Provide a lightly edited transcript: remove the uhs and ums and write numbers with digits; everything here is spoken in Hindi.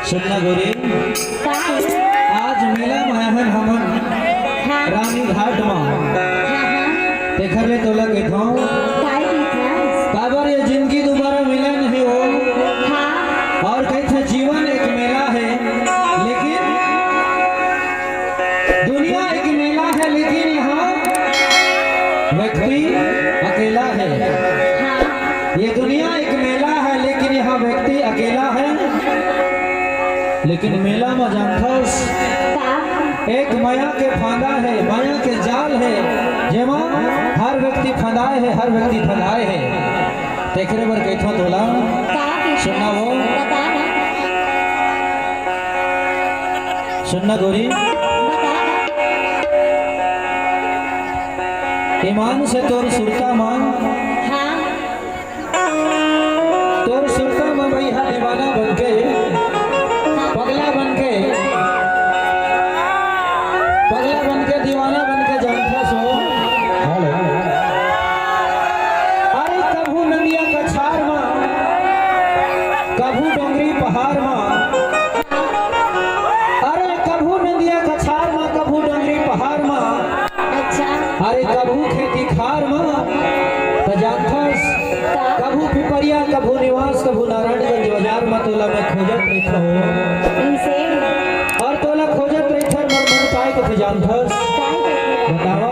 सुनना गोरी आज मेला महन हमन रानी घाट में देखर ले तोला के था काबर ये जिंदगी दोबारा मिला नहीं हो और कहते जीवन एक मेला है लेकिन दुनिया एक मेला है लेकिन यहाँ व्यक्ति अकेला है। ये दुनिया एक मेला है लेकिन यहाँ व्यक्ति अकेला है। लेकिन मेला में जानता एक माया के फांदा है, माया के जाल है जेमा हर व्यक्ति फंदाए है, हर व्यक्ति फंदाए है। देखने पर कहता तोला सुनना वो सुनना गोरी ईमान से तोर सुरता मान तोर सुरता में भैया दीवाना बन के पगला बन के दीवाना बन के जानता सो अरे कभू नदिया कछार में कभू डोंगरी पहाड़ में अरे कभू नदिया कछार में कभू डोंगरी पहाड़ में अरे कभू खेती खार में तो जानता कभू पिपरिया कभू निवास कभू नारायणगंज बाजार में तोला में खोजत रहता हो और तोला खोजत रहता मन काय को जानथस बतावा